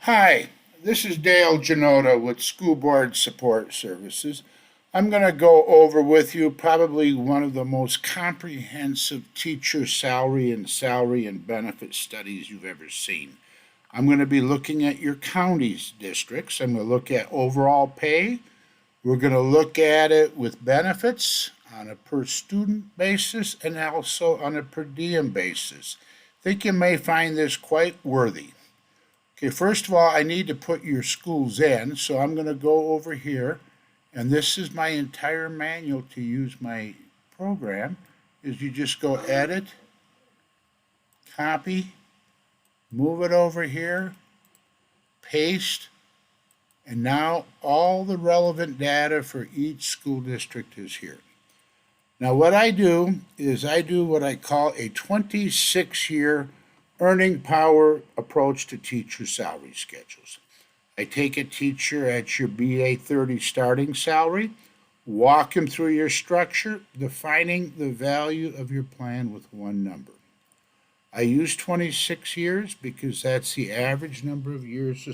Hi, this is Dale Janota with School Board Support Services. I'm going to go over with you probably one of the most comprehensive teacher salary and benefit studies you've ever seen. I'm going to be looking at your county's districts. I'm going to look at overall pay. We're going to look at it with benefits on a per student basis and also on a per diem basis. I think you may find this quite worthy. Okay, first of all, I need to put your schools in, so I'm going to go over here, and this is my entire manual to use my program, is you just go edit, copy, move it over here, paste, and now all the relevant data for each school district is here. Now what I do is I do what I call a 26-year earning power approach to teacher salary schedules. I take a teacher at your BA 30 starting salary, walk him through your structure, defining the value of your plan with one number. I use 26 years because that's the average number of years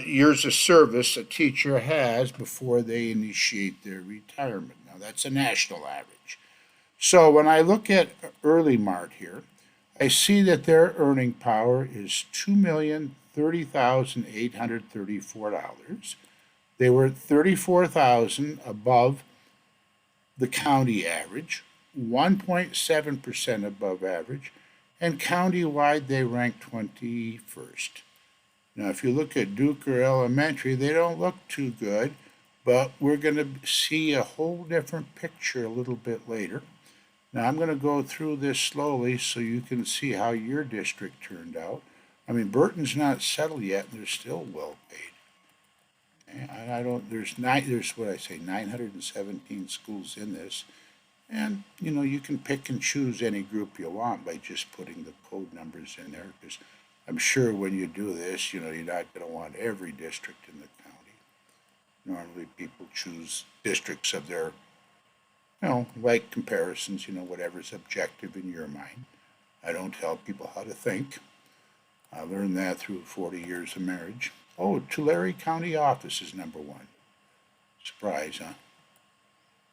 years of service a teacher has before they initiate their retirement. Now that's a national average. So when I look at early Mart here, I see that their earning power is $2,030,834. They were 34,000 above the county average, 1.7% above average, and countywide they ranked 21st. Now, if you look at Duker Elementary, they don't look too good, but we're going to see a whole different picture a little bit later. Now I'm going to go through this slowly so you can see how your district turned out. I mean, Burton's not settled yet, and they're still well paid. And I don't. There's what I say, 917 schools in this, and you can pick and choose any group you want by just putting the code numbers in there. Because I'm sure when you do this, you're not going to want every district in the county. Normally, people choose districts of their like comparisons, whatever's objective in your mind. I don't tell people how to think. I learned that through 40 years of marriage. Oh, Tulare County office is number one. Surprise, huh?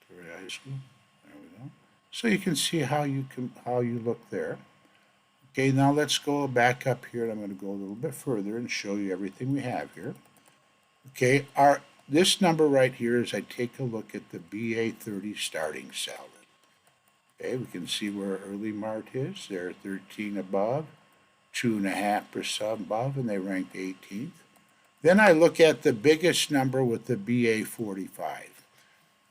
Tulare High School. There we go. So you can see how you look there. Okay, now let's go back up here, and I'm going to go a little bit further and show you everything we have here. Okay, this number right here is I take a look at the BA 30 starting salary. Okay, we can see where early Mart is. They're 13 above, 2.5% above, and they ranked 18th. Then I look at the biggest number with the BA 45.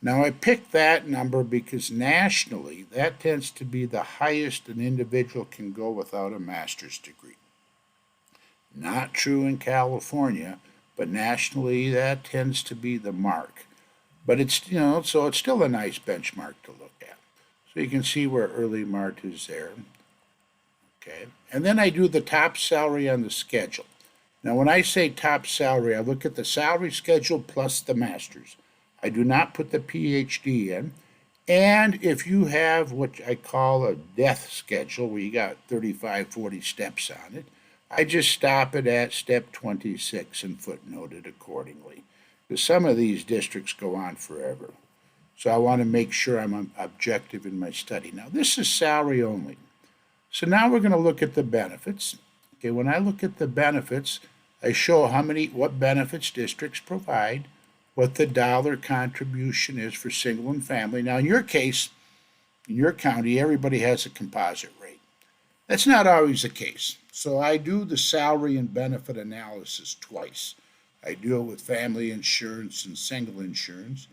Now I picked that number because nationally that tends to be the highest an individual can go without a master's degree. Not true in California, but nationally that tends to be the mark. But it's so it's still a nice benchmark to look at. So you can see where early Mart is there. Okay, and then I do the top salary on the schedule. Now when I say top salary, I look at the salary schedule plus the masters. I do not put the PhD in. And if you have what I call a death schedule, where you got 35, 40 steps on it, I just stop it at step 26 and footnote it accordingly. Because some of these districts go on forever. So I want to make sure I'm objective in my study. Now this is salary only. So now we're going to look at the benefits. Okay, when I look at the benefits, I show what benefits districts provide, what the dollar contribution is for single and family. Now in your case, in your county, everybody has a composite rate. That's not always the case. So I do the salary and benefit analysis twice. I do it with family insurance and single insurance.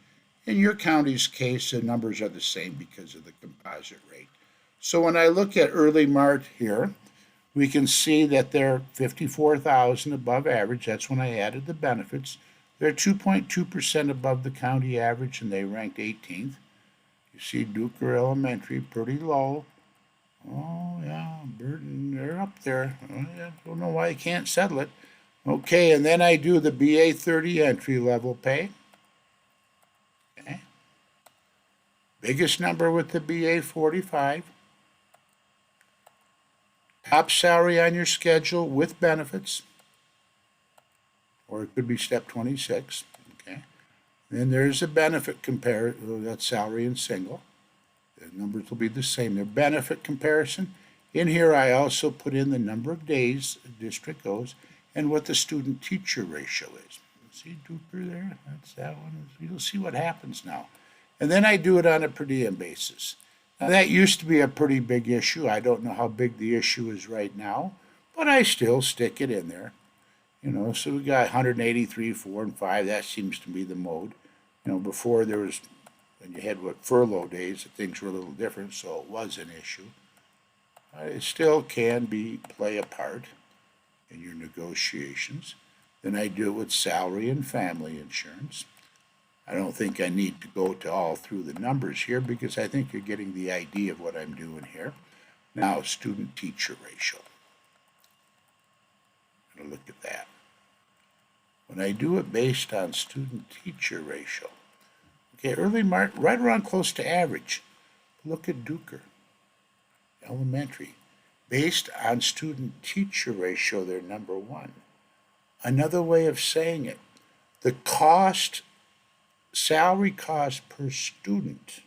In your county's case, the numbers are the same because of the composite rate. So when I look at early Mart here, we can see that they're 54,000 above average. That's when I added the benefits. They're 2.2% above the county average, and they ranked 18th. You see Duker Elementary, pretty low. Oh, yeah, Burton, they're up there. I don't know why I can't settle it. Okay, and then I do the BA 30 entry level pay. Okay. Biggest number with the BA 45. Top salary on your schedule with benefits. or it could be step 26. Okay. Then there's a benefit comparison, that's salary and single. The numbers will be the same. Their benefit comparison. In here, I also put in the number of days a district goes and what the student-teacher ratio is. See Duper there? That's that one. You'll see what happens now. And then I do it on a per diem basis. Now, that used to be a pretty big issue. I don't know how big the issue is right now, but I still stick it in there. So we got 183, 4, and 5. That seems to be the mode. Before there was, when you had furlough days, things were a little different, so it was an issue. It still can play a part in your negotiations. Then I do it with salary and family insurance. I don't think I need to go to all through the numbers here because I think you're getting the idea of what I'm doing here. Now, student-teacher ratio. I'm going to look at that. When I do it based on student-teacher ratio, okay, early mark, right around close to average. Look at Duker, elementary. Based on student-teacher ratio, they're number one. Another way of saying it, the salary cost per student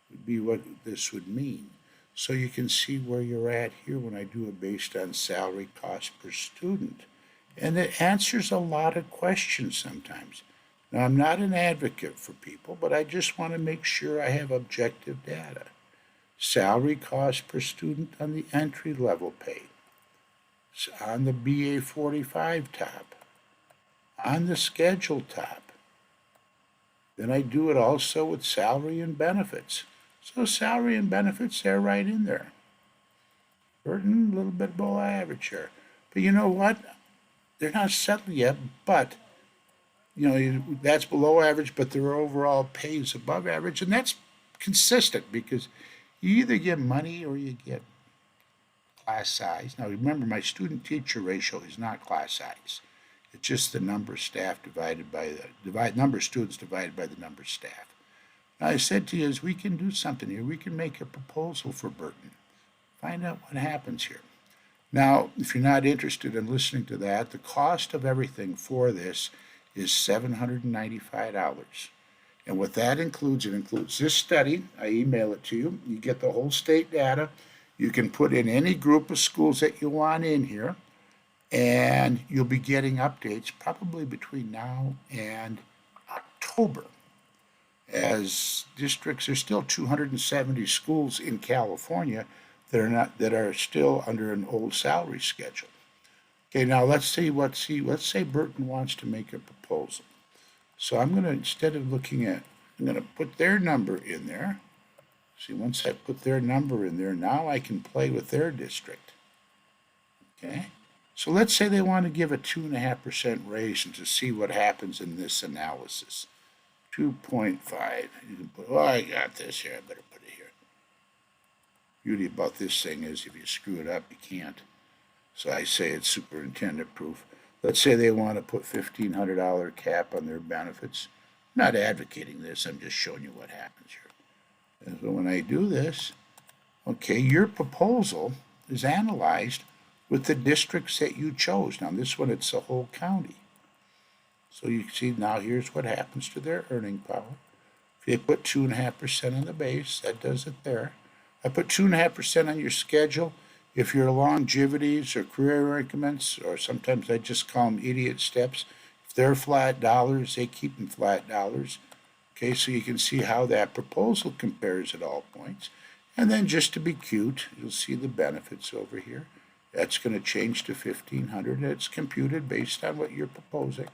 would be what this would mean. So you can see where you're at here when I do it based on salary cost per student. And it answers a lot of questions sometimes. Now, I'm not an advocate for people, but I just want to make sure I have objective data. Salary cost per student on the entry level pay. On the BA 45 top. On the schedule top. Then I do it also with salary and benefits. So salary and benefits, they're right in there. Burton, a little bit below average here. But you know what? They're not settled yet, but that's below average, but their overall pay is above average, and that's consistent because you either get money or you get class size. Now remember, my student-teacher ratio is not class size. It's just the number of staff divided by the number of students divided by the number of staff. Now I said to you, is we can do something here. We can make a proposal for Burton. Find out what happens here. Now, if you're not interested in listening to that, the cost of everything for this is $795. And what that includes, it includes this study. I email it to you. You get the whole state data. You can put in any group of schools that you want in here. And you'll be getting updates probably between now and October. As districts, there's still 270 schools in California that are still under an old salary schedule. Okay, now let's say Burton wants to make a proposal. So I'm going to, instead of looking at, I'm going to put their number in there. See, once I put their number in there, now I can play with their district. Okay, so let's say they want to give a 2.5% raise and to see what happens in this analysis. 2.5. You can put, I got this here. I better put it here. Beauty about this thing is if you screw it up, you can't. So I say it's superintendent proof. Let's say they want to put $1,500 cap on their benefits. I'm not advocating this. I'm just showing you what happens here. And so when I do this, okay, your proposal is analyzed with the districts that you chose. Now this one, it's the whole county. So you can see now here's what happens to their earning power. If they put 2.5% on the base, that does it there. I put 2.5% on your schedule. If your longevities or career increments, or sometimes I just call them idiot steps, if they're flat dollars, they keep them flat dollars. Okay, so you can see how that proposal compares at all points. And then just to be cute, you'll see the benefits over here. That's going to change to $1,500. It's computed based on what you're proposing.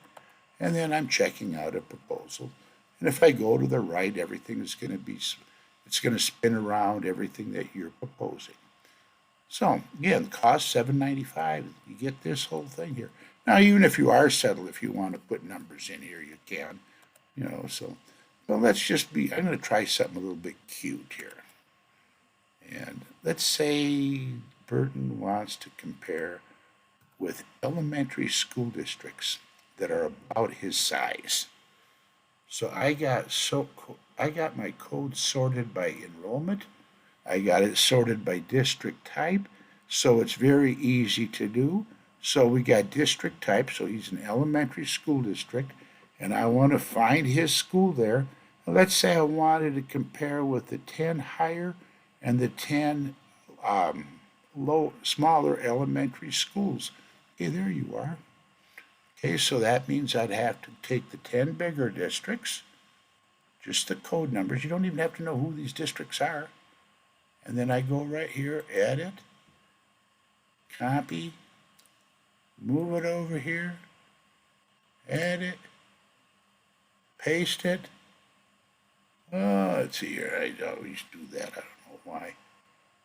And then I'm checking out a proposal. And if I go to the right, everything is going to be, it's going to spin around everything that you're proposing. So again, cost $795. You get this whole thing here. Now, even if you are settled, if you want to put numbers in here, you can. So let's just be, I'm going to try something a little bit cute here. And let's say Burton wants to compare with elementary school districts that are about his size. So I got my code sorted by enrollment. I got it sorted by district type, so it's very easy to do. So we got district type, so he's an elementary school district, and I want to find his school there. Let's say I wanted to compare with the 10 higher and the 10 um, smaller elementary schools. Okay, there you are. Okay, so that means I'd have to take the 10 bigger districts, just the code numbers. You don't even have to know who these districts are. And then I go right here, edit, copy, move it over here, edit, paste it. Oh, let's see here. I always do that. I don't know why.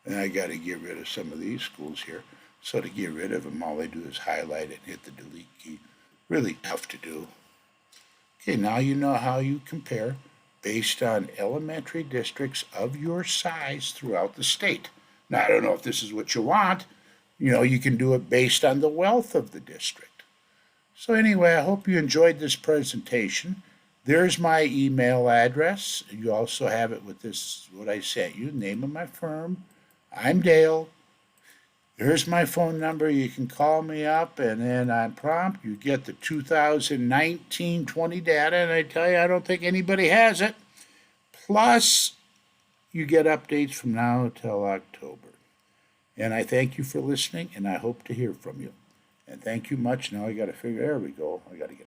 And I got to get rid of some of these schools here. So to get rid of them, all I do is highlight it and hit the delete key. Really tough to do. Okay, now you know how you compare based on elementary districts of your size throughout the state. Now, I don't know if this is what you want. You can do it based on the wealth of the district. So anyway, I hope you enjoyed this presentation. There's my email address. You also have it with this, what I sent you, name of my firm. I'm Dale. Here's my phone number. You can call me up, and then on prompt, you get the 2019-20 data, and I tell you, I don't think anybody has it. Plus, you get updates from now till October. And I thank you for listening, and I hope to hear from you. And thank you much. Now I got to figure, there we go. I got to get